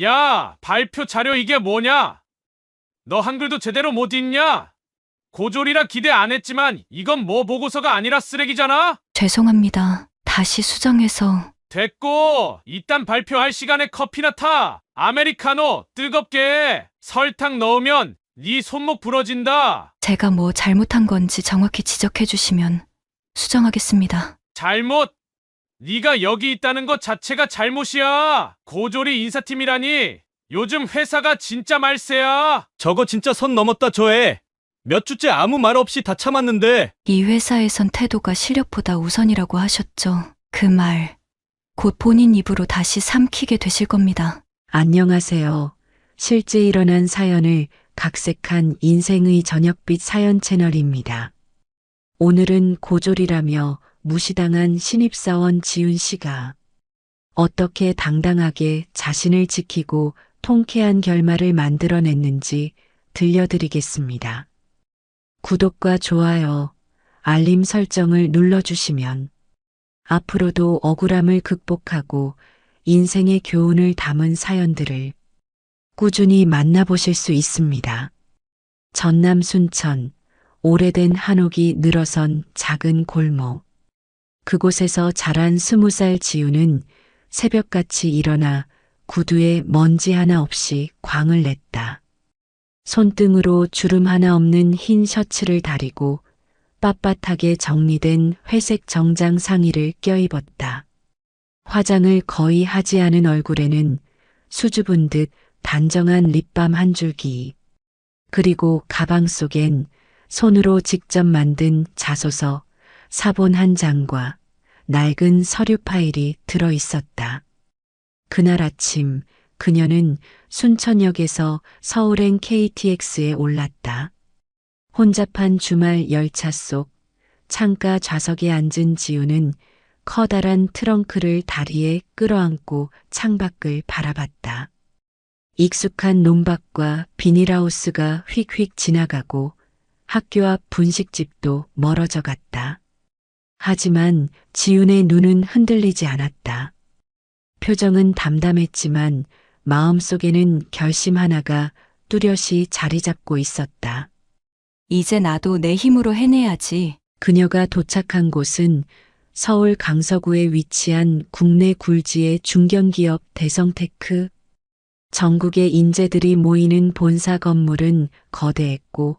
야, 발표 자료 이게 뭐냐? 너 한글도 제대로 못 읽냐? 고졸이라 기대 안 했지만 이건 뭐 보고서가 아니라 쓰레기잖아? 죄송합니다. 다시 수정해서. 됐고, 이딴 발표할 시간에 커피나 타. 아메리카노 뜨겁게. 설탕 넣으면 네 손목 부러진다. 제가 뭐 잘못한 건지 정확히 지적해 주시면 수정하겠습니다. 잘못. 네가 여기 있다는 것 자체가 잘못이야. 고졸이 인사팀이라니. 요즘 회사가 진짜 말세야. 저거 진짜 선 넘었다 저애. 몇 주째 아무 말 없이 다 참았는데. 이 회사에선 태도가 실력보다 우선이라고 하셨죠. 그 말, 곧 본인 입으로 다시 삼키게 되실 겁니다. 안녕하세요. 실제 일어난 사연을 각색한 인생의 저녁빛 사연 채널입니다. 오늘은 고졸이라며 무시당한 신입사원 지윤 씨가 어떻게 당당하게 자신을 지키고 통쾌한 결말을 만들어냈는지 들려드리겠습니다. 구독과 좋아요, 알림 설정을 눌러주시면 앞으로도 억울함을 극복하고 인생의 교훈을 담은 사연들을 꾸준히 만나보실 수 있습니다. 전남 순천, 오래된 한옥이 늘어선 작은 골목. 그곳에서 자란 20살 지우는 새벽같이 일어나 구두에 먼지 하나 없이 광을 냈다. 손등으로 주름 하나 없는 흰 셔츠를 다리고 빳빳하게 정리된 회색 정장 상의를 껴입었다. 화장을 거의 하지 않은 얼굴에는 수줍은 듯 단정한 립밤 한 줄기, 그리고 가방 속엔 손으로 직접 만든 자소서, 사본 한 장과 낡은 서류 파일이 들어 있었다. 그날 아침 그녀는 순천역에서 서울행 KTX에 올랐다. 혼잡한 주말 열차 속 창가 좌석에 앉은 지우는 커다란 트렁크를 다리에 끌어안고 창밖을 바라봤다. 익숙한 논밭과 비닐하우스가 휙휙 지나가고 학교 앞 분식집도 멀어져 갔다. 하지만 지훈의 눈은 흔들리지 않았다. 표정은 담담했지만 마음속에는 결심 하나가 뚜렷이 자리 잡고 있었다. 이제 나도 내 힘으로 해내야지. 그녀가 도착한 곳은 서울 강서구에 위치한 국내 굴지의 중견기업 대성테크. 전국의 인재들이 모이는 본사 건물은 거대했고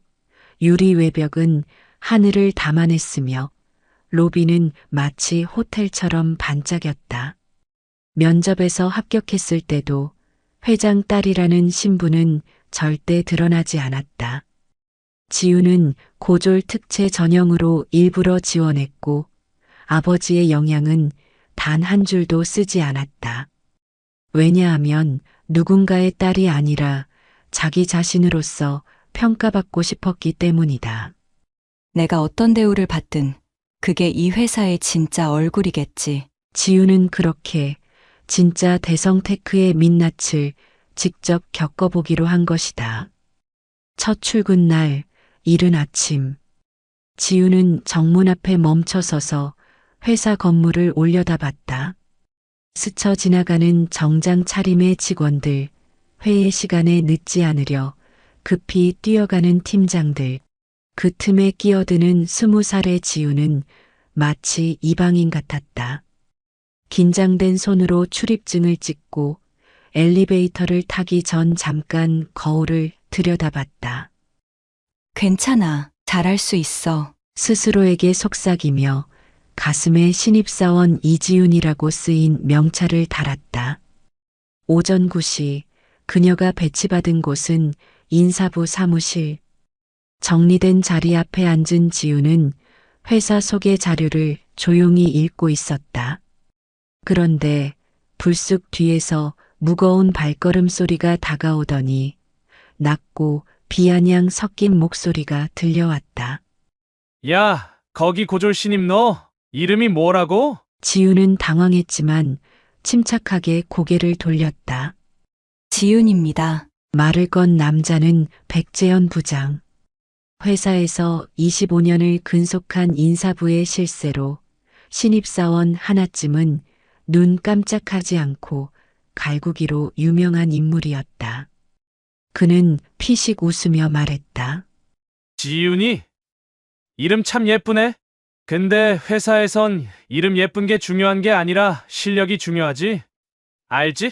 유리 외벽은 하늘을 담아냈으며 로비는 마치 호텔처럼 반짝였다. 면접에서 합격했을 때도 회장 딸이라는 신분은 절대 드러나지 않았다. 지우는 고졸 특채 전형으로 일부러 지원했고 아버지의 영향은 단 한 줄도 쓰지 않았다. 왜냐하면 누군가의 딸이 아니라 자기 자신으로서 평가받고 싶었기 때문이다. 내가 어떤 대우를 받든 그게 이 회사의 진짜 얼굴이겠지. 지우는 그렇게 진짜 대성테크의 민낯을 직접 겪어보기로 한 것이다. 첫 출근 날 이른 아침, 지우는 정문 앞에 멈춰서서 회사 건물을 올려다봤다. 스쳐 지나가는 정장 차림의 직원들, 회의 시간에 늦지 않으려 급히 뛰어가는 팀장들, 그 틈에 끼어드는 20살의 지우는 마치 이방인 같았다. 긴장된 손으로 출입증을 찍고 엘리베이터를 타기 전 잠깐 거울을 들여다봤다. 괜찮아. 잘할 수 있어. 스스로에게 속삭이며 가슴에 신입사원 이지윤이라고 쓰인 명찰을 달았다. 오전 9시 그녀가 배치받은 곳은 인사부 사무실. 정리된 자리 앞에 앉은 지우는 회사 소개 자료를 조용히 읽고 있었다. 그런데 불쑥 뒤에서 무거운 발걸음 소리가 다가오더니 낮고 비아냥 섞인 목소리가 들려왔다. 야, 거기 고졸 신입 너 이름이 뭐라고? 지우는 당황했지만 침착하게 고개를 돌렸다. 지윤입니다. 말을 건 남자는 백재현 부장. 회사에서 25년을 근속한 인사부의 실세로 신입사원 하나쯤은 눈 깜짝하지 않고 갈구기로 유명한 인물이었다. 그는 피식 웃으며 말했다. 지윤이? 이름 참 예쁘네. 근데 회사에선 이름 예쁜 게 중요한 게 아니라 실력이 중요하지. 알지?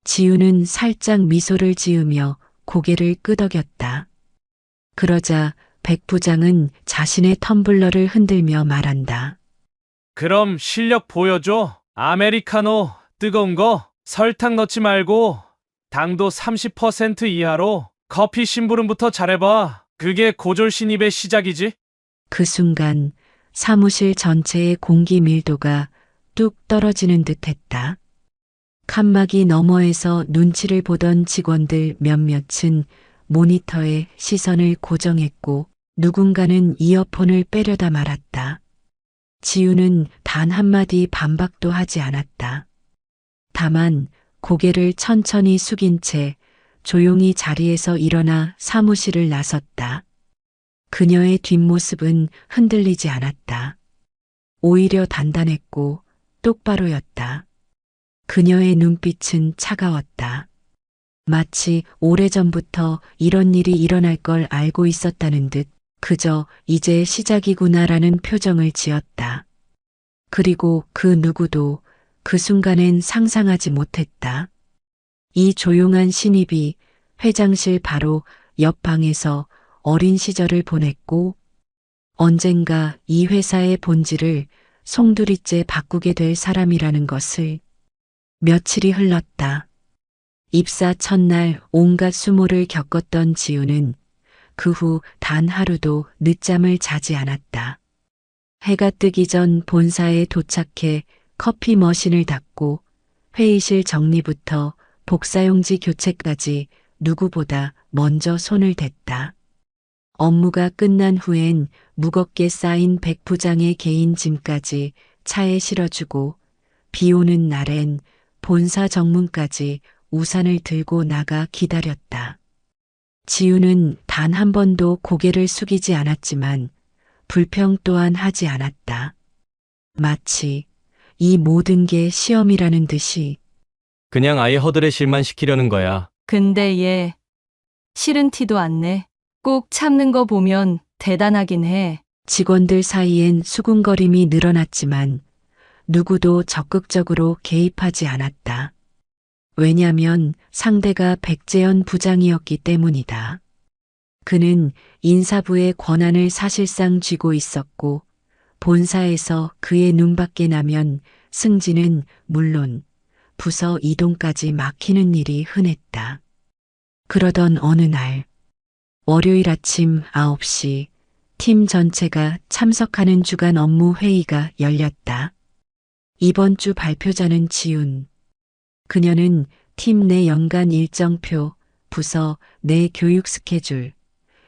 지우는 살짝 미소를 지으며 고개를 끄덕였다. 그러자 백 부장은 자신의 텀블러를 흔들며 말한다. 그럼 실력 보여줘. 아메리카노 뜨거운 거 설탕 넣지 말고 당도 30% 이하로 커피 심부름부터 잘해봐. 그게 고졸 신입의 시작이지. 그 순간 사무실 전체의 공기 밀도가 뚝 떨어지는 듯 했다. 칸막이 너머에서 눈치를 보던 직원들 몇몇은 모니터에 시선을 고정했고 누군가는 이어폰을 빼려다 말았다. 지우는 단 한마디 반박도 하지 않았다. 다만 고개를 천천히 숙인 채 조용히 자리에서 일어나 사무실을 나섰다. 그녀의 뒷모습은 흔들리지 않았다. 오히려 단단했고 똑바로였다. 그녀의 눈빛은 차가웠다. 마치 오래전부터 이런 일이 일어날 걸 알고 있었다는 듯 그저 이제 시작이구나라는 표정을 지었다. 그리고 그 누구도 그 순간엔 상상하지 못했다. 이 조용한 신입이 회장실 바로 옆방에서 어린 시절을 보냈고 언젠가 이 회사의 본질을 송두리째 바꾸게 될 사람이라는 것을. 며칠이 흘렀다. 입사 첫날 온갖 수모를 겪었던 지우는 그 후 단 하루도 늦잠을 자지 않았다. 해가 뜨기 전 본사에 도착해 커피 머신을 닫고 회의실 정리부터 복사용지 교체까지 누구보다 먼저 손을 댔다. 업무가 끝난 후엔 무겁게 쌓인 백 부장의 개인 짐까지 차에 실어주고 비 오는 날엔 본사 정문까지 우산을 들고 나가 기다렸다. 지우는 단 한 번도 고개를 숙이지 않았지만 불평 또한 하지 않았다. 마치 이 모든 게 시험이라는 듯이. 그냥 아예 허드렛일만 시키려는 거야. 근데 얘 싫은 티도 안 내. 꼭 참는 거 보면 대단하긴 해. 직원들 사이엔 수군거림이 늘어났지만 누구도 적극적으로 개입하지 않았다. 왜냐면 상대가 백재현 부장이었기 때문이다. 그는 인사부의 권한을 사실상 쥐고 있었고 본사에서 그의 눈밖에 나면 승진은 물론 부서 이동까지 막히는 일이 흔했다. 그러던 어느 날 월요일 아침 9시 팀 전체가 참석하는 주간 업무 회의가 열렸다. 이번 주 발표자는 지훈. 그녀는 팀 내 연간 일정표, 부서 내 교육 스케줄,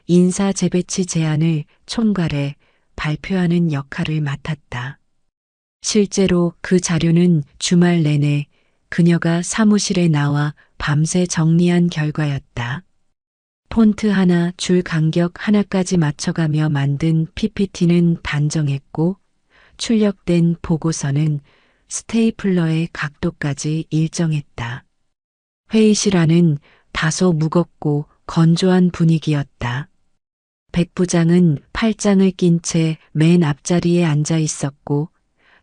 인사 재배치 제안을 총괄해 발표하는 역할을 맡았다. 실제로 그 자료는 주말 내내 그녀가 사무실에 나와 밤새 정리한 결과였다. 폰트 하나, 줄 간격 하나까지 맞춰가며 만든 PPT는 단정했고 출력된 보고서는 스테이플러의 각도까지 일정했다. 회의실 안은 다소 무겁고 건조한 분위기였다. 백 부장은 팔짱을 낀 채 맨 앞자리에 앉아 있었고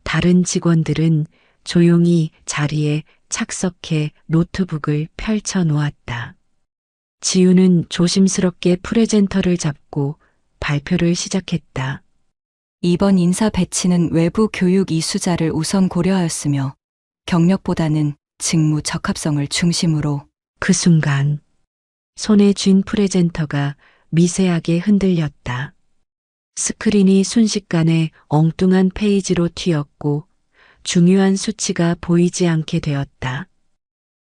다른 직원들은 조용히 자리에 착석해 노트북을 펼쳐 놓았다. 지우는 조심스럽게 프레젠터를 잡고 발표를 시작했다. 이번 인사 배치는 외부 교육 이수자를 우선 고려하였으며 경력보다는 직무 적합성을 중심으로. 그 순간 손에 쥔 프레젠터가 미세하게 흔들렸다. 스크린이 순식간에 엉뚱한 페이지로 튀었고 중요한 수치가 보이지 않게 되었다.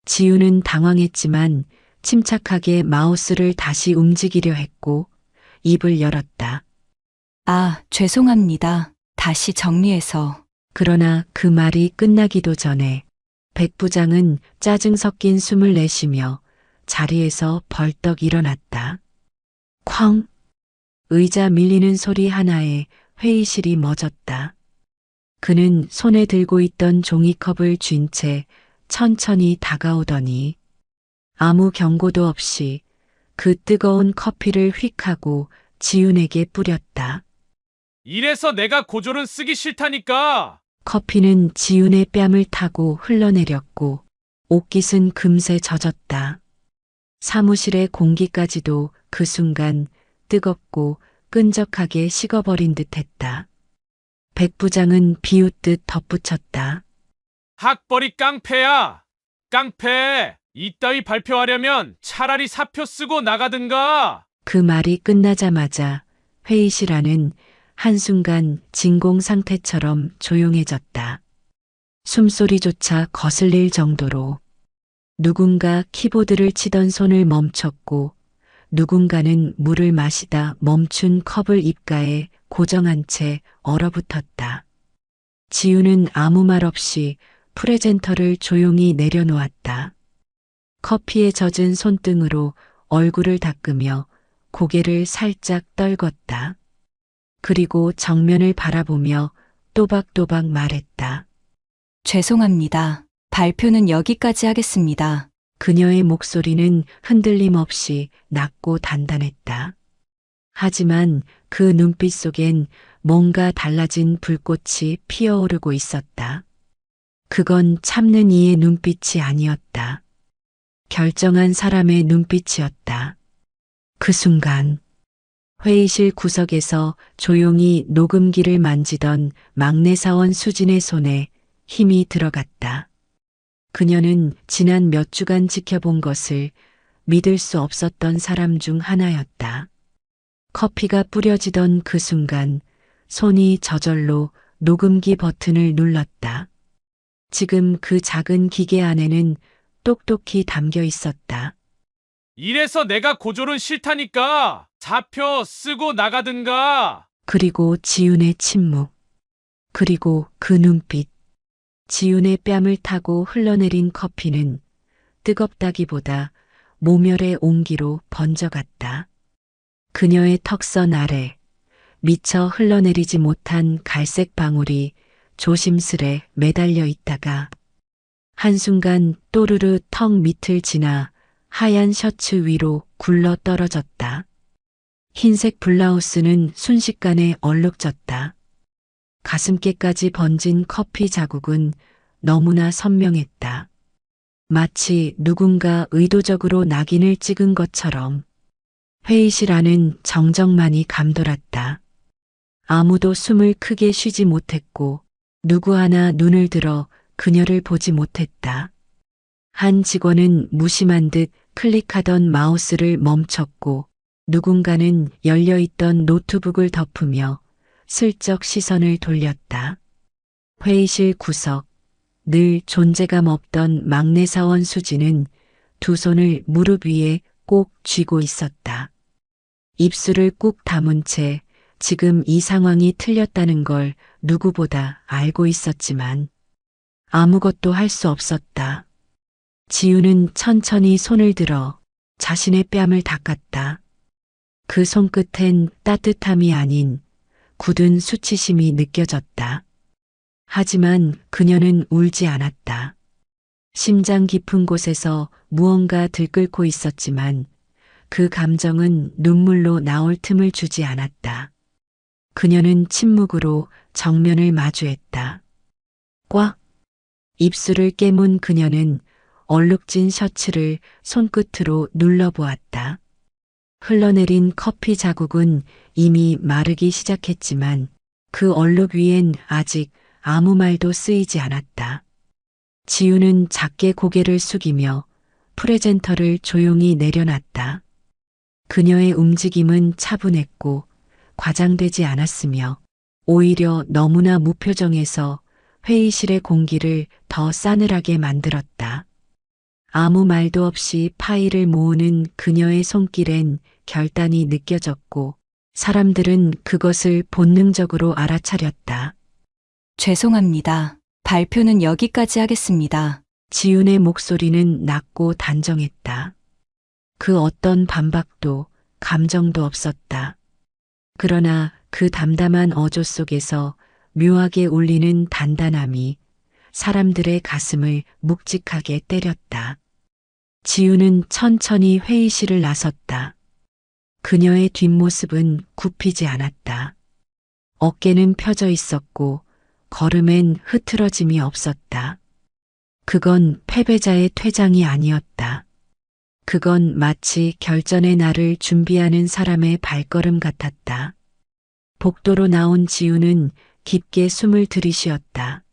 지우는 당황했지만 침착하게 마우스를 다시 움직이려 했고 입을 열었다. 아, 죄송합니다. 다시 정리해서. 그러나 그 말이 끝나기도 전에 백 부장은 짜증 섞인 숨을 내쉬며 자리에서 벌떡 일어났다. 쾅! 의자 밀리는 소리 하나에 회의실이 멎었다. 그는 손에 들고 있던 종이컵을 쥔 채 천천히 다가오더니 아무 경고도 없이 그 뜨거운 커피를 휙 하고 지윤에게 뿌렸다. 이래서 내가 고졸은 쓰기 싫다니까. 커피는 지윤의 뺨을 타고 흘러내렸고 옷깃은 금세 젖었다. 사무실의 공기까지도 그 순간 뜨겁고 끈적하게 식어버린 듯했다. 백 부장은 비웃듯 덧붙였다. 학벌이 깡패야. 깡패. 이따위 발표하려면 차라리 사표 쓰고 나가든가. 그 말이 끝나자마자 회의실 안은 한순간 진공 상태처럼 조용해졌다. 숨소리조차 거슬릴 정도로 누군가 키보드를 치던 손을 멈췄고 누군가는 물을 마시다 멈춘 컵을 입가에 고정한 채 얼어붙었다. 지우는 아무 말 없이 프레젠터를 조용히 내려놓았다. 커피에 젖은 손등으로 얼굴을 닦으며 고개를 살짝 떨궜다. 그리고 정면을 바라보며 또박또박 말했다. 죄송합니다. 발표는 여기까지 하겠습니다. 그녀의 목소리는 흔들림 없이 낮고 단단했다. 하지만 그 눈빛 속엔 뭔가 달라진 불꽃이 피어오르고 있었다. 그건 참는 이의 눈빛이 아니었다. 결정한 사람의 눈빛이었다. 그 순간 회의실 구석에서 조용히 녹음기를 만지던 막내 사원 수진의 손에 힘이 들어갔다. 그녀는 지난 몇 주간 지켜본 것을 믿을 수 없었던 사람 중 하나였다. 커피가 뿌려지던 그 순간 손이 저절로 녹음기 버튼을 눌렀다. 지금 그 작은 기계 안에는 똑똑히 담겨 있었다. 이래서 내가 고졸은 싫다니까. 사표 쓰고 나가든가. 그리고 지윤의 침묵. 그리고 그 눈빛. 지윤의 뺨을 타고 흘러내린 커피는 뜨겁다기보다 모멸의 온기로 번져갔다. 그녀의 턱선 아래 미처 흘러내리지 못한 갈색 방울이 조심스레 매달려 있다가 한순간 또르르 턱 밑을 지나 하얀 셔츠 위로 굴러 떨어졌다. 흰색 블라우스는 순식간에 얼룩졌다. 가슴께까지 번진 커피 자국은 너무나 선명했다. 마치 누군가 의도적으로 낙인을 찍은 것처럼. 회의실 안은 정적만이 감돌았다. 아무도 숨을 크게 쉬지 못했고 누구 하나 눈을 들어 그녀를 보지 못했다. 한 직원은 무심한 듯 클릭하던 마우스를 멈췄고 누군가는 열려있던 노트북을 덮으며 슬쩍 시선을 돌렸다. 회의실 구석, 늘 존재감 없던 막내 사원 수지는 두 손을 무릎 위에 꼭 쥐고 있었다. 입술을 꾹 다문 채 지금 이 상황이 틀렸다는 걸 누구보다 알고 있었지만 아무것도 할 수 없었다. 지우는 천천히 손을 들어 자신의 뺨을 닦았다. 그 손끝엔 따뜻함이 아닌 굳은 수치심이 느껴졌다. 하지만 그녀는 울지 않았다. 심장 깊은 곳에서 무언가 들끓고 있었지만 그 감정은 눈물로 나올 틈을 주지 않았다. 그녀는 침묵으로 정면을 마주했다. 꽉! 입술을 깨문 그녀는 얼룩진 셔츠를 손끝으로 눌러보았다. 흘러내린 커피 자국은 이미 마르기 시작했지만 그 얼룩 위엔 아직 아무 말도 쓰이지 않았다. 지우는 작게 고개를 숙이며 프레젠터를 조용히 내려놨다. 그녀의 움직임은 차분했고 과장되지 않았으며 오히려 너무나 무표정해서 회의실의 공기를 더 싸늘하게 만들었다. 아무 말도 없이 파일을 모으는 그녀의 손길엔 결단이 느껴졌고 사람들은 그것을 본능적으로 알아차렸다. 죄송합니다. 발표는 여기까지 하겠습니다. 지윤의 목소리는 낮고 단정했다. 그 어떤 반박도 감정도 없었다. 그러나 그 담담한 어조 속에서 묘하게 울리는 단단함이 사람들의 가슴을 묵직하게 때렸다. 지우는 천천히 회의실을 나섰다. 그녀의 뒷모습은 굽히지 않았다. 어깨는 펴져 있었고 걸음엔 흐트러짐이 없었다. 그건 패배자의 퇴장이 아니었다. 그건 마치 결전의 날을 준비하는 사람의 발걸음 같았다. 복도로 나온 지우는 깊게 숨을 들이쉬었다.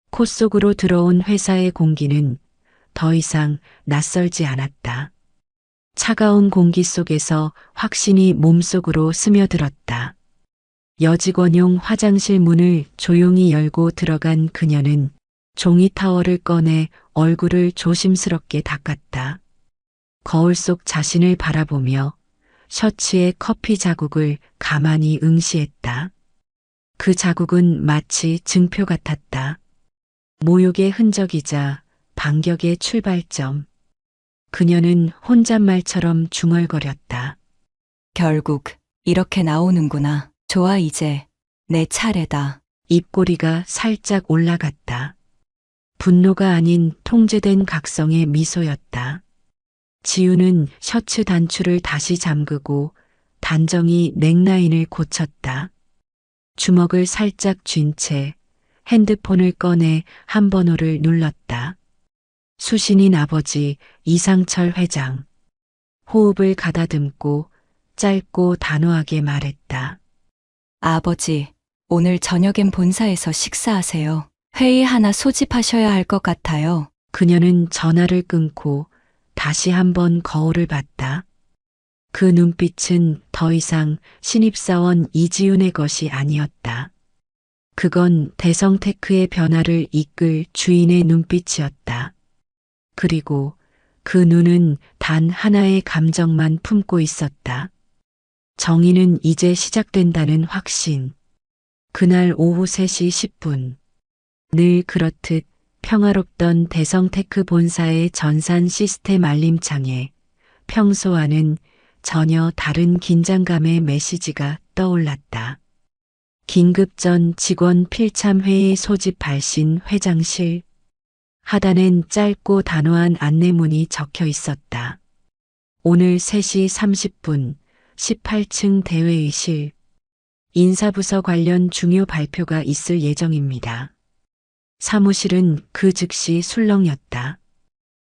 코 속으로 들어온 회사의 공기는 더 이상 낯설지 않았다. 차가운 공기 속에서 확신이 몸속으로 스며들었다. 여직원용 화장실 문을 조용히 열고 들어간 그녀는 종이 타월을 꺼내 얼굴을 조심스럽게 닦았다. 거울 속 자신을 바라보며 셔츠의 커피 자국을 가만히 응시했다. 그 자국은 마치 증표 같았다. 모욕의 흔적이자 반격의 출발점. 그녀는 혼잣말처럼 중얼거렸다. 결국 이렇게 나오는구나. 좋아, 이제 내 차례다. 입꼬리가 살짝 올라갔다. 분노가 아닌 통제된 각성의 미소였다. 지우는 셔츠 단추를 다시 잠그고 단정히 넥라인을 고쳤다. 주먹을 살짝 쥔 채 핸드폰을 꺼내 한 번호를 눌렀다. 수신인 아버지 이상철 회장. 호흡을 가다듬고 짧고 단호하게 말했다. 아버지, 오늘 저녁엔 본사에서 식사하세요. 회의 하나 소집하셔야 할 것 같아요. 그녀는 전화를 끊고 다시 한번 거울을 봤다. 그 눈빛은 더 이상 신입사원 이지윤의 것이 아니었다. 그건 대성테크의 변화를 이끌 주인의 눈빛이었다. 그리고 그 눈은 단 하나의 감정만 품고 있었다. 정의는 이제 시작된다는 확신. 그날 오후 3시 10분. 늘 그렇듯 평화롭던 대성테크 본사의 전산 시스템 알림창에 평소와는 전혀 다른 긴장감의 메시지가 떠올랐다. 긴급 전 직원 필참 회의 소집 발신 회장실. 하단엔 짧고 단호한 안내문이 적혀 있었다. 오늘 3시 30분 18층 대회의실. 인사부서 관련 중요 발표가 있을 예정입니다. 사무실은 그 즉시 술렁였다.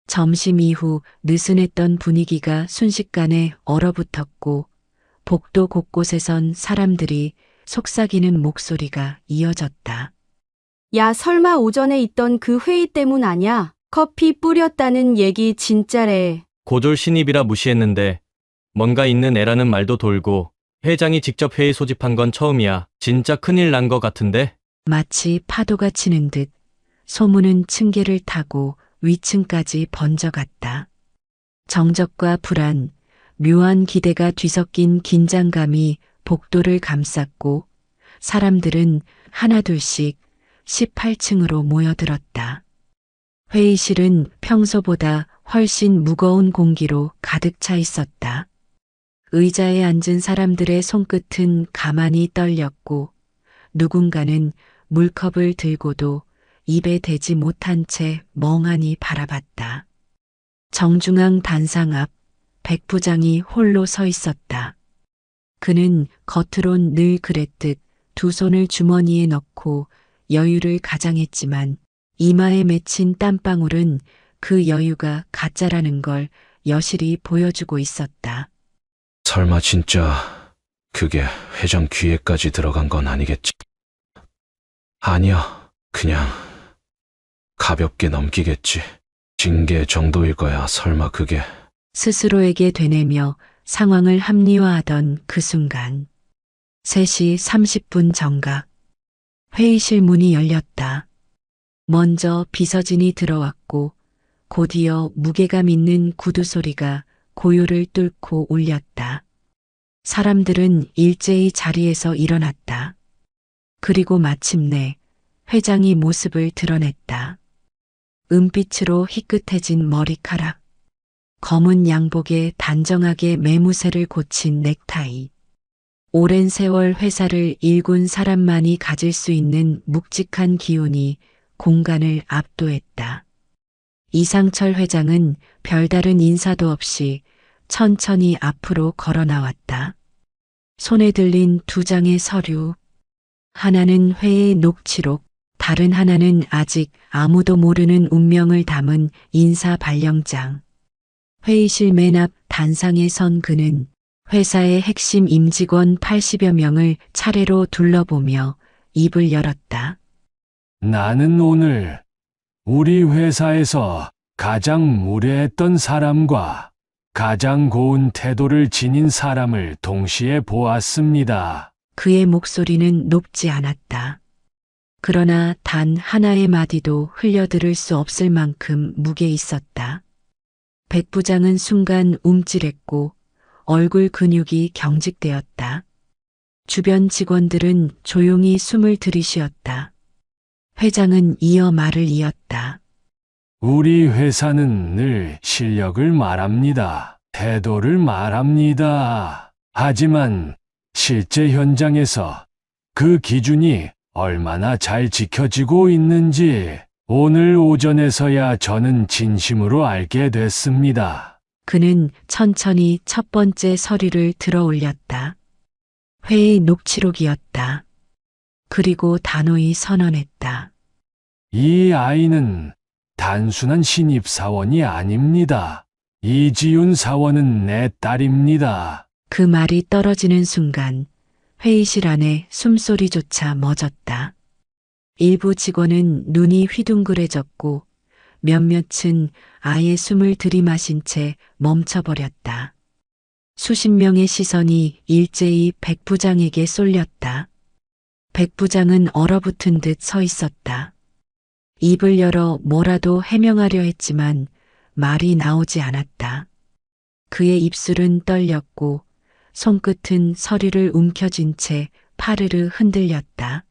점심 이후 느슨했던 분위기가 순식간에 얼어붙었고 복도 곳곳에선 사람들이 속삭이는 목소리가 이어졌다. 야, 설마 오전에 있던 그 회의 때문 아냐? 커피 뿌렸다는 얘기 진짜래. 고졸 신입이라 무시했는데 뭔가 있는 애라는 말도 돌고 회장이 직접 회의 소집한 건 처음이야. 진짜 큰일 난 거 같은데? 마치 파도가 치는 듯 소문은 층계를 타고 위층까지 번져갔다. 정적과 불안, 묘한 기대가 뒤섞인 긴장감이 복도를 감쌌고 사람들은 하나둘씩 18층으로 모여들었다. 회의실은 평소보다 훨씬 무거운 공기로 가득 차 있었다. 의자에 앉은 사람들의 손끝은 가만히 떨렸고 누군가는 물컵을 들고도 입에 대지 못한 채 멍하니 바라봤다. 정중앙 단상 앞 백 부장이 홀로 서 있었다. 그는 겉으론 늘 그랬듯 두 손을 주머니에 넣고 여유를 가장했지만 이마에 맺힌 땀방울은 그 여유가 가짜라는 걸 여실히 보여주고 있었다. 설마 진짜 그게 회장 귀에까지 들어간 건 아니겠지? 아니야, 그냥 가볍게 넘기겠지. 징계 정도일 거야, 설마 그게. 스스로에게 되뇌며 상황을 합리화하던 그 순간 3시 30분 정각 회의실 문이 열렸다. 먼저 비서진이 들어왔고 곧이어 무게감 있는 구두 소리가 고요를 뚫고 울렸다. 사람들은 일제히 자리에서 일어났다. 그리고 마침내 회장이 모습을 드러냈다. 은빛으로 희끗해진 머리카락, 검은 양복에 단정하게 매무새를 고친 넥타이. 오랜 세월 회사를 일군 사람만이 가질 수 있는 묵직한 기운이 공간을 압도했다. 이상철 회장은 별다른 인사도 없이 천천히 앞으로 걸어 나왔다. 손에 들린 두 장의 서류. 하나는 회의 녹취록, 다른 하나는 아직 아무도 모르는 운명을 담은 인사 발령장. 회의실 맨 앞 단상에 선 그는 회사의 핵심 임직원 80여 명을 차례로 둘러보며 입을 열었다. 나는 오늘 우리 회사에서 가장 무례했던 사람과 가장 고운 태도를 지닌 사람을 동시에 보았습니다. 그의 목소리는 높지 않았다. 그러나 단 하나의 마디도 흘려들을 수 없을 만큼 무게 있었다. 백 부장은 순간 움찔했고 얼굴 근육이 경직되었다. 주변 직원들은 조용히 숨을 들이쉬었다. 회장은 이어 말을 이었다. 우리 회사는 늘 실력을 말합니다. 태도를 말합니다. 하지만 실제 현장에서 그 기준이 얼마나 잘 지켜지고 있는지 오늘 오전에서야 저는 진심으로 알게 됐습니다. 그는 천천히 첫 번째 서류를 들어 올렸다. 회의 녹취록이었다. 그리고 단호히 선언했다. 이 아이는 단순한 신입사원이 아닙니다. 이지윤 사원은 내 딸입니다. 그 말이 떨어지는 순간 회의실 안에 숨소리조차 멎었다. 일부 직원은 눈이 휘둥그레졌고 몇몇은 아예 숨을 들이마신 채 멈춰버렸다. 수십 명의 시선이 일제히 백 부장에게 쏠렸다. 백 부장은 얼어붙은 듯 서 있었다. 입을 열어 뭐라도 해명하려 했지만 말이 나오지 않았다. 그의 입술은 떨렸고 손끝은 서류를 움켜쥔 채 파르르 흔들렸다.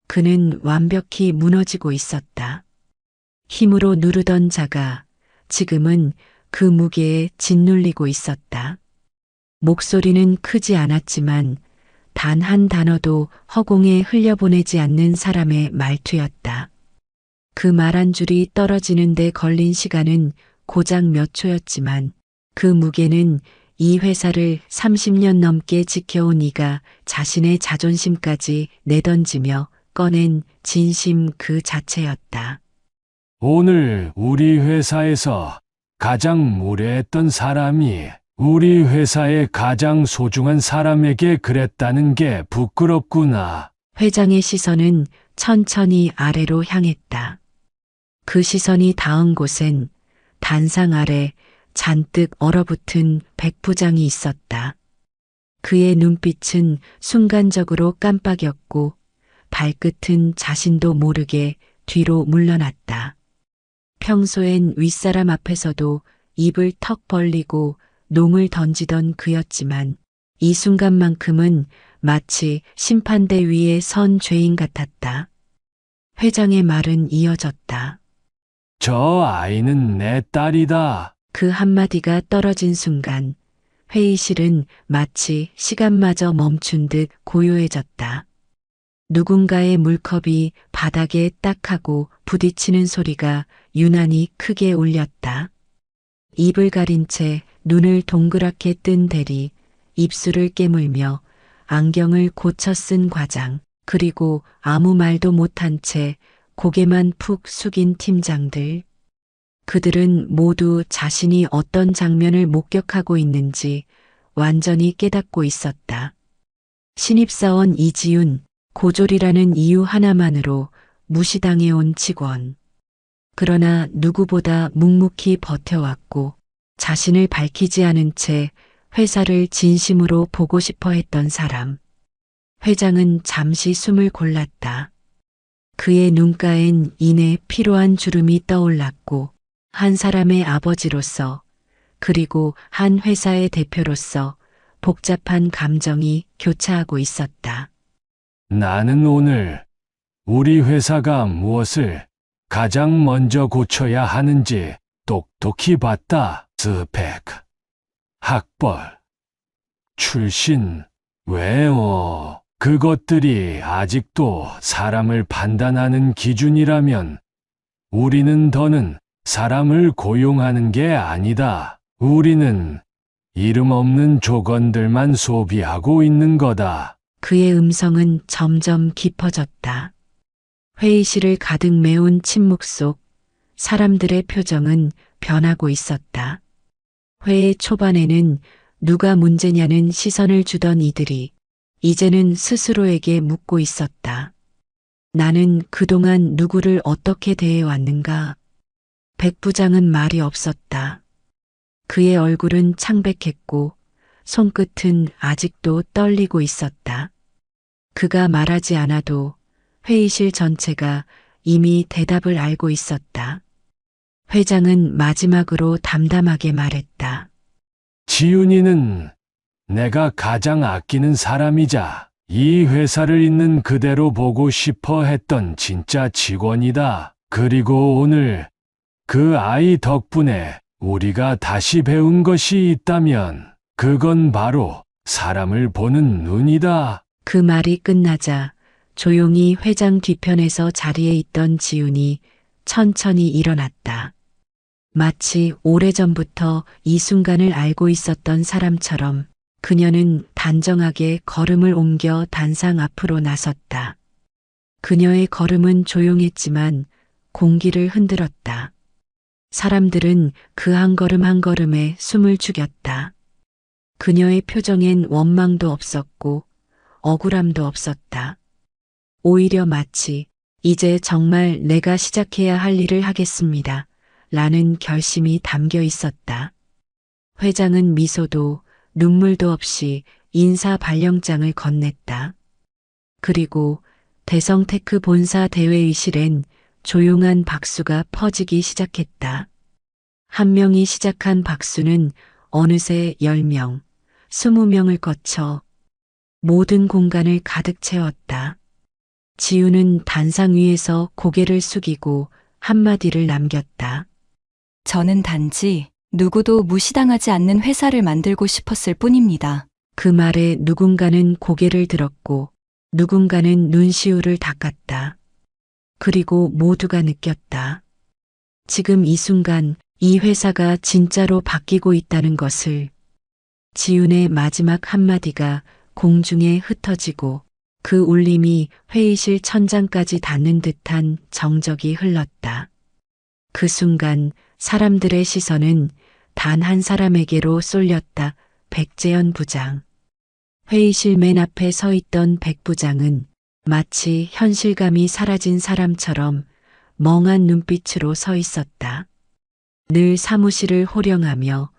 그는 완벽히 무너지고 있었다. 힘으로 누르던 자가 지금은 그 무게에 짓눌리고 있었다. 목소리는 크지 않았지만 단 한 단어도 허공에 흘려보내지 않는 사람의 말투였다. 그 말 한 줄이 떨어지는데 걸린 시간은 고작 몇 초였지만 그 무게는 이 회사를 30년 넘게 지켜온 이가 자신의 자존심까지 내던지며 꺼낸 진심 그 자체였다. 오늘 우리 회사에서 가장 무례했던 사람이 우리 회사의 가장 소중한 사람에게 그랬다는 게 부끄럽구나. 회장의 시선은 천천히 아래로 향했다. 그 시선이 닿은 곳엔 단상 아래 잔뜩 얼어붙은 백 부장이 있었다. 그의 눈빛은 순간적으로 깜빡였고 발끝은 자신도 모르게 뒤로 물러났다. 평소엔 윗사람 앞에서도 입을 턱 벌리고 농을 던지던 그였지만 이 순간만큼은 마치 심판대 위에 선 죄인 같았다. 회장의 말은 이어졌다. 저 아이는 내 딸이다. 그 한마디가 떨어진 순간 회의실은 마치 시간마저 멈춘 듯 고요해졌다. 누군가의 물컵이 바닥에 딱 하고 부딪히는 소리가 유난히 크게 울렸다. 입을 가린 채 눈을 동그랗게 뜬 대리, 입술을 깨물며 안경을 고쳐 쓴 과장, 그리고 아무 말도 못한 채 고개만 푹 숙인 팀장들. 그들은 모두 자신이 어떤 장면을 목격하고 있는지 완전히 깨닫고 있었다. 신입사원 이지윤, 고졸이라는 이유 하나만으로 무시당해온 직원. 그러나 누구보다 묵묵히 버텨왔고 자신을 밝히지 않은 채 회사를 진심으로 보고 싶어 했던 사람. 회장은 잠시 숨을 골랐다. 그의 눈가엔 이내 피로한 주름이 떠올랐고 한 사람의 아버지로서 그리고 한 회사의 대표로서 복잡한 감정이 교차하고 있었다. 나는 오늘 우리 회사가 무엇을 가장 먼저 고쳐야 하는지 똑똑히 봤다. 스펙, 학벌, 출신, 외모, 그것들이 아직도 사람을 판단하는 기준이라면 우리는 더는 사람을 고용하는 게 아니다. 우리는 이름 없는 조건들만 소비하고 있는 거다. 그의 음성은 점점 깊어졌다. 회의실을 가득 메운 침묵 속 사람들의 표정은 변하고 있었다. 회의 초반에는 누가 문제냐는 시선을 주던 이들이 이제는 스스로에게 묻고 있었다. 나는 그동안 누구를 어떻게 대해왔는가? 백 부장은 말이 없었다. 그의 얼굴은 창백했고 손끝은 아직도 떨리고 있었다. 그가 말하지 않아도 회의실 전체가 이미 대답을 알고 있었다. 회장은 마지막으로 담담하게 말했다. 지훈이는 내가 가장 아끼는 사람이자 이 회사를 있는 그대로 보고 싶어 했던 진짜 직원이다. 그리고 오늘 그 아이 덕분에 우리가 다시 배운 것이 있다면 그건 바로 사람을 보는 눈이다. 그 말이 끝나자 조용히 회장 뒤편에서 자리에 있던 지훈이 천천히 일어났다. 마치 오래전부터 이 순간을 알고 있었던 사람처럼 그녀는 단정하게 걸음을 옮겨 단상 앞으로 나섰다. 그녀의 걸음은 조용했지만 공기를 흔들었다. 사람들은 그 한 걸음 한 걸음에 숨을 죽였다. 그녀의 표정엔 원망도 없었고 억울함도 없었다. 오히려 마치 이제 정말 내가 시작해야 할 일을 하겠습니다. 라는 결심이 담겨 있었다. 회장은 미소도 눈물도 없이 인사 발령장을 건넸다. 그리고 대성테크 본사 대회의실엔 조용한 박수가 퍼지기 시작했다. 한 명이 시작한 박수는 어느새 10명, 20명을 거쳐 모든 공간을 가득 채웠다. 지우는 단상 위에서 고개를 숙이고 한마디를 남겼다. 저는 단지 누구도 무시당하지 않는 회사를 만들고 싶었을 뿐입니다. 그 말에 누군가는 고개를 들었고 누군가는 눈시울을 닦았다. 그리고 모두가 느꼈다. 지금 이 순간 이 회사가 진짜로 바뀌고 있다는 것을. 지훈의 마지막 한마디가 공중에 흩어지고 그 울림이 회의실 천장까지 닿는 듯한 정적이 흘렀다. 그 순간 사람들의 시선은 단 한 사람에게로 쏠렸다. 백재현 부장. 회의실 맨 앞에 서 있던 백 부장은 마치 현실감이 사라진 사람처럼 멍한 눈빛으로 서 있었다. 늘 사무실을 호령하며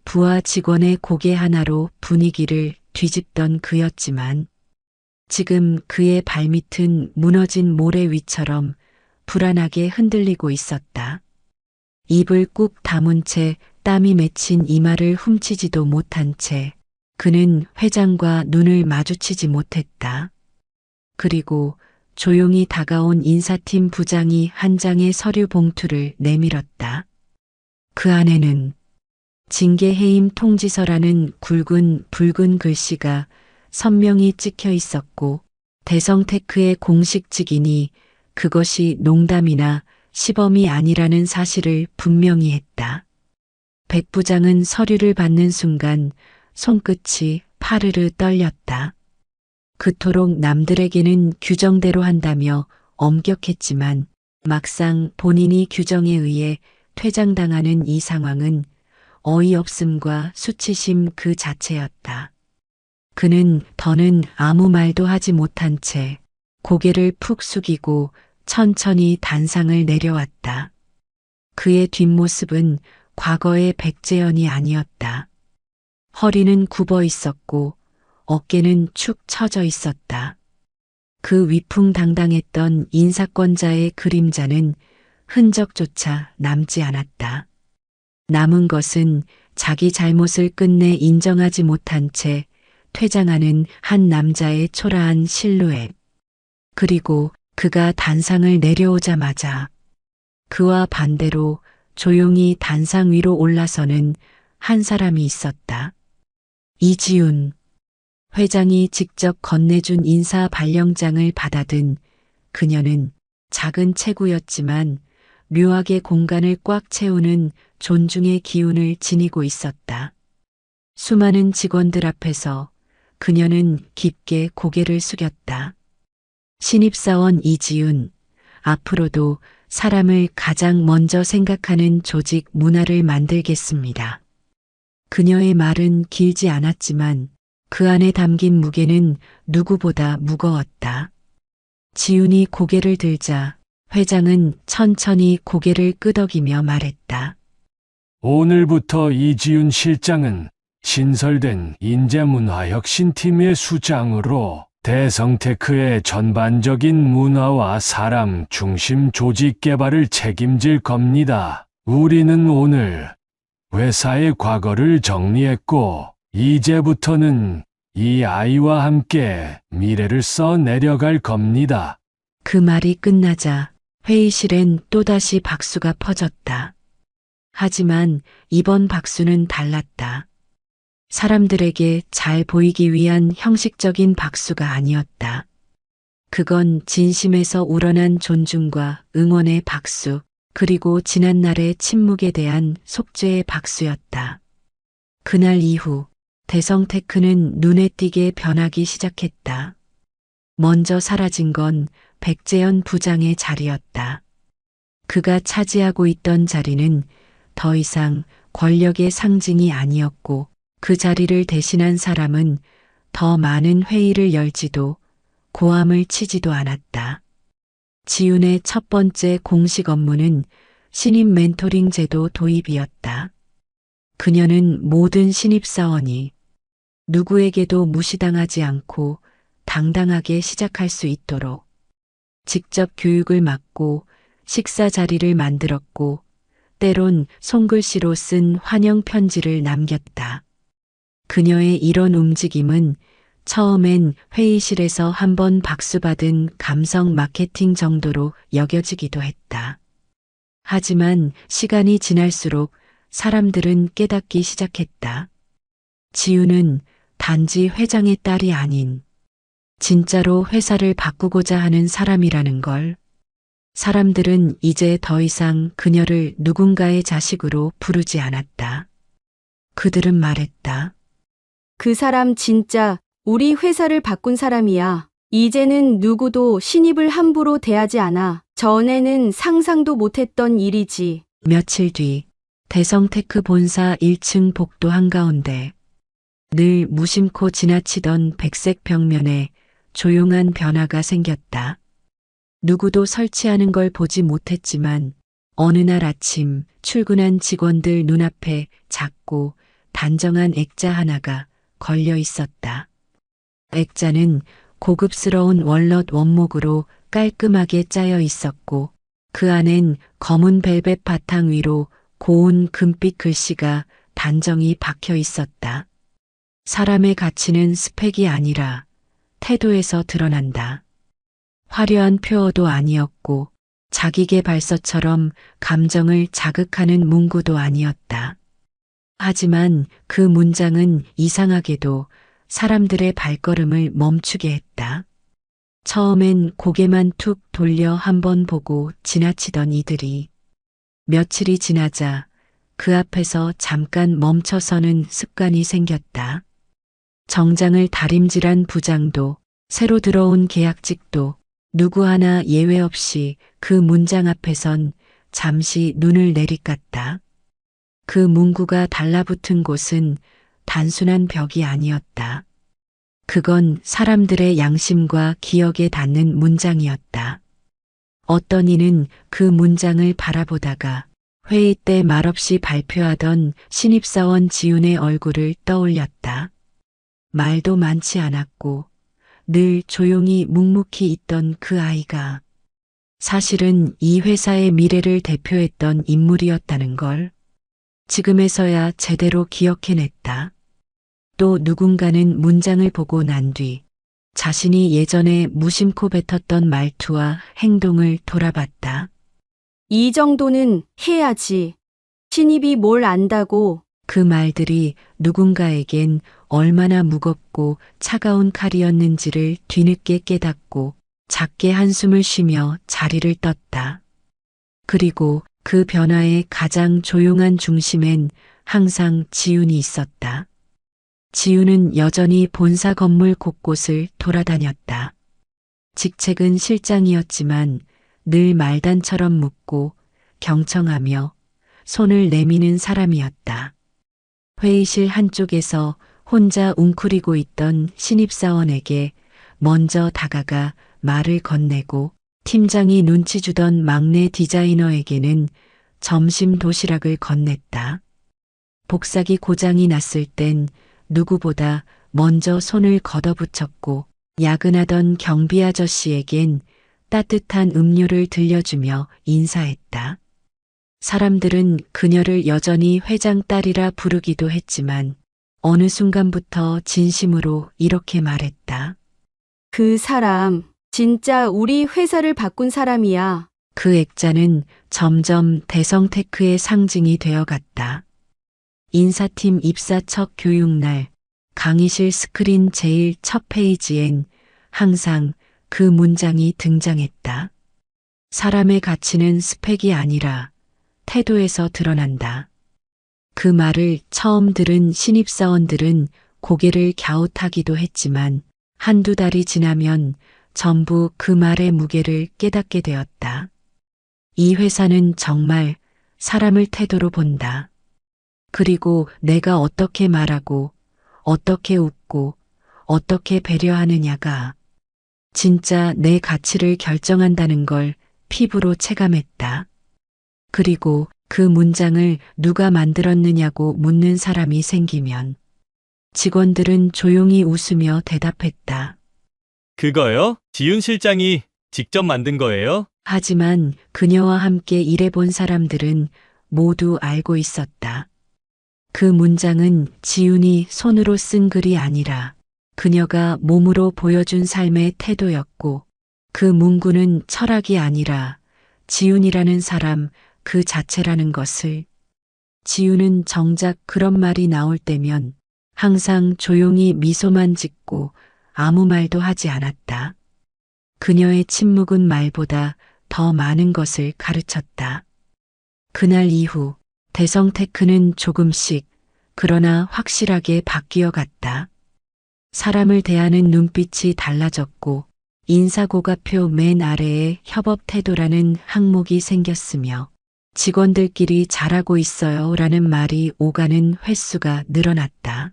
부하 직원의 고개 하나로 분위기를 뒤집던 그였지만 지금 그의 발밑은 무너진 모래 위처럼 불안하게 흔들리고 있었다. 입을 꾹 다문 채 땀이 맺힌 이마를 훔치지도 못한 채 그는 회장과 눈을 마주치지 못했다. 그리고 조용히 다가온 인사팀 부장이 한 장의 서류 봉투를 내밀었다. 그 안에는 징계 해임 통지서라는 굵은 글씨가 선명히 찍혀 있었고 대성테크의 공식 직인이 그것이 농담이나 시범이 아니라는 사실을 분명히 했다. 백 부장은 서류를 받는 순간 손끝이 파르르 떨렸다. 그토록 남들에게는 규정대로 한다며 엄격했지만 막상 본인이 규정에 의해 퇴장당하는 이 상황은 어이없음과 수치심 그 자체였다. 그는 더는 아무 말도 하지 못한 채 고개를 푹 숙이고 천천히 단상을 내려왔다. 그의 뒷모습은 과거의 백재현이 아니었다. 허리는 굽어 있었고 어깨는 축 처져 있었다. 그 위풍당당했던 인사권자의 그림자는 흔적조차 남지 않았다. 남은 것은 자기 잘못을 끝내 인정하지 못한 채 퇴장하는 한 남자의 초라한 실루엣. 그리고 그가 단상을 내려오자마자 그와 반대로 조용히 단상 위로 올라서는 한 사람이 있었다. 이지훈. 회장이 직접 건네준 인사 발령장을 받아든 그녀는 작은 체구였지만 묘하게 공간을 꽉 채우는 존중의 기운을 지니고 있었다. 수많은 직원들 앞에서 그녀는 깊게 고개를 숙였다. 신입사원 이지윤, 앞으로도 사람을 가장 먼저 생각하는 조직 문화를 만들겠습니다. 그녀의 말은 길지 않았지만 그 안에 담긴 무게는 누구보다 무거웠다. 지윤이 고개를 들자 회장은 천천히 고개를 끄덕이며 말했다. 오늘부터 이지윤 실장은 신설된 인재문화혁신팀의 수장으로 대성테크의 전반적인 문화와 사람 중심 조직 개발을 책임질 겁니다. 우리는 오늘 회사의 과거를 정리했고 이제부터는 이 아이와 함께 미래를 써 내려갈 겁니다. 그 말이 끝나자 회의실엔 또다시 박수가 퍼졌다. 하지만 이번 박수는 달랐다. 사람들에게 잘 보이기 위한 형식적인 박수가 아니었다. 그건 진심에서 우러난 존중과 응원의 박수, 그리고 지난날의 침묵에 대한 속죄의 박수였다. 그날 이후 대성테크는 눈에 띄게 변하기 시작했다. 먼저 사라진 건 백재현 부장의 자리였다. 그가 차지하고 있던 자리는 더 이상 권력의 상징이 아니었고 그 자리를 대신한 사람은 더 많은 회의를 열지도 고함을 치지도 않았다. 지윤의 첫 번째 공식 업무는 신입 멘토링 제도 도입이었다. 그녀는 모든 신입사원이 누구에게도 무시당하지 않고 당당하게 시작할 수 있도록 직접 교육을 맡고 식사 자리를 만들었고 때론 손글씨로 쓴 환영 편지를 남겼다. 그녀의 이런 움직임은 처음엔 회의실에서 한번 박수받은 감성 마케팅 정도로 여겨지기도 했다. 하지만 시간이 지날수록 사람들은 깨닫기 시작했다. 지윤은 단지 회장의 딸이 아닌 진짜로 회사를 바꾸고자 하는 사람이라는 걸. 사람들은 이제 더 이상 그녀를 누군가의 자식으로 부르지 않았다. 그들은 말했다. 그 사람 진짜 우리 회사를 바꾼 사람이야. 이제는 누구도 신입을 함부로 대하지 않아. 전에는 상상도 못했던 일이지. 며칠 뒤 대성테크 본사 1층 복도 한가운데 늘 무심코 지나치던 백색 벽면에 조용한 변화가 생겼다. 누구도 설치하는 걸 보지 못했지만 어느 날 아침 출근한 직원들 눈앞에 작고 단정한 액자 하나가 걸려 있었다. 액자는 고급스러운 월넛 원목으로 깔끔하게 짜여 있었고 그 안엔 검은 벨벳 바탕 위로 고운 금빛 글씨가 단정히 박혀 있었다. 사람의 가치는 스펙이 아니라 태도에서 드러난다. 화려한 표어도 아니었고 자기계발서처럼 감정을 자극하는 문구도 아니었다. 하지만 그 문장은 이상하게도 사람들의 발걸음을 멈추게 했다. 처음엔 고개만 툭 돌려 한번 보고 지나치던 이들이 며칠이 지나자 그 앞에서 잠깐 멈춰서는 습관이 생겼다. 정장을 다림질한 부장도 새로 들어온 계약직도 누구 하나 예외 없이 그 문장 앞에선 잠시 눈을 내리깠다. 그 문구가 달라붙은 곳은 단순한 벽이 아니었다. 그건 사람들의 양심과 기억에 닿는 문장이었다. 어떤 이는 그 문장을 바라보다가 회의 때 말없이 발표하던 신입사원 지윤의 얼굴을 떠올렸다. 말도 많지 않았고 늘 조용히 묵묵히 있던 그 아이가 사실은 이 회사의 미래를 대표했던 인물이었다는 걸 지금에서야 제대로 기억해냈다. 또 누군가는 문장을 보고 난 뒤 자신이 예전에 무심코 뱉었던 말투와 행동을 돌아봤다. 이 정도는 해야지. 신입이 뭘 안다고. 그 말들이 누군가에겐 얼마나 무겁고 차가운 칼이었는지를 뒤늦게 깨닫고 작게 한숨을 쉬며 자리를 떴다. 그리고 그 변화의 가장 조용한 중심엔 항상 지훈이 있었다. 지훈은 여전히 본사 건물 곳곳을 돌아다녔다. 직책은 실장이었지만 늘 말단처럼 묻고 경청하며 손을 내미는 사람이었다. 회의실 한쪽에서 혼자 웅크리고 있던 신입사원에게 먼저 다가가 말을 건네고 팀장이 눈치 주던 막내 디자이너에게는 점심 도시락을 건넸다. 복사기 고장이 났을 땐 누구보다 먼저 손을 걷어붙였고 야근하던 경비 아저씨에겐 따뜻한 음료를 들려주며 인사했다. 사람들은 그녀를 여전히 회장 딸이라 부르기도 했지만 어느 순간부터 진심으로 이렇게 말했다. 그 사람, 진짜 우리 회사를 바꾼 사람이야. 그 액자는 점점 대성테크의 상징이 되어갔다. 인사팀 입사 첫 교육날 강의실 스크린 제일 첫 페이지엔 항상 그 문장이 등장했다. 사람의 가치는 스펙이 아니라 태도에서 드러난다. 그 말을 처음 들은 신입사원들은 고개를 갸웃하기도 했지만 한두 달이 지나면 전부 그 말의 무게를 깨닫게 되었다. 이 회사는 정말 사람을 태도로 본다. 그리고 내가 어떻게 말하고, 어떻게 웃고, 어떻게 배려하느냐가 진짜 내 가치를 결정한다는 걸 피부로 체감했다. 그리고 그 문장을 누가 만들었느냐고 묻는 사람이 생기면 직원들은 조용히 웃으며 대답했다. 그거요? 지윤 실장이 직접 만든 거예요? 하지만 그녀와 함께 일해본 사람들은 모두 알고 있었다. 그 문장은 지훈이 손으로 쓴 글이 아니라 그녀가 몸으로 보여준 삶의 태도였고 그 문구는 철학이 아니라 지훈이라는 사람 그 자체라는 것을. 지훈은 정작 그런 말이 나올 때면 항상 조용히 미소만 짓고 아무 말도 하지 않았다. 그녀의 침묵은 말보다 더 많은 것을 가르쳤다. 그날 이후 대성테크는 조금씩 그러나 확실하게 바뀌어 갔다. 사람을 대하는 눈빛이 달라졌고 인사고가표 맨 아래에 협업 태도라는 항목이 생겼으며 직원들끼리 잘하고 있어요 라는 말이 오가는 횟수가 늘어났다.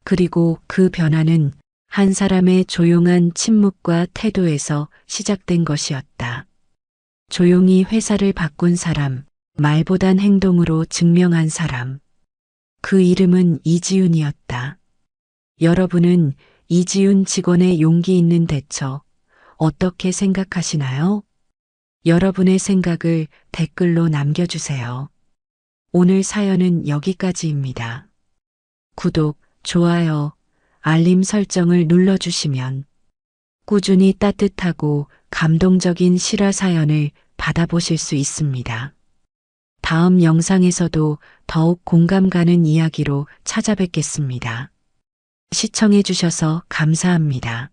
그리고 그 변화는 한 사람의 조용한 침묵과 태도에서 시작된 것이었다. 조용히 회사를 바꾼 사람, 말보단 행동으로 증명한 사람. 그 이름은 이지훈이었다. 여러분은 이지훈 직원의 용기 있는 대처 어떻게 생각하시나요? 여러분의 생각을 댓글로 남겨주세요. 오늘 사연은 여기까지입니다. 구독, 좋아요, 알림 설정을 눌러주시면 꾸준히 따뜻하고 감동적인 실화 사연을 받아보실 수 있습니다. 다음 영상에서도 더욱 공감 가는 이야기로 찾아뵙겠습니다. 시청해주셔서 감사합니다.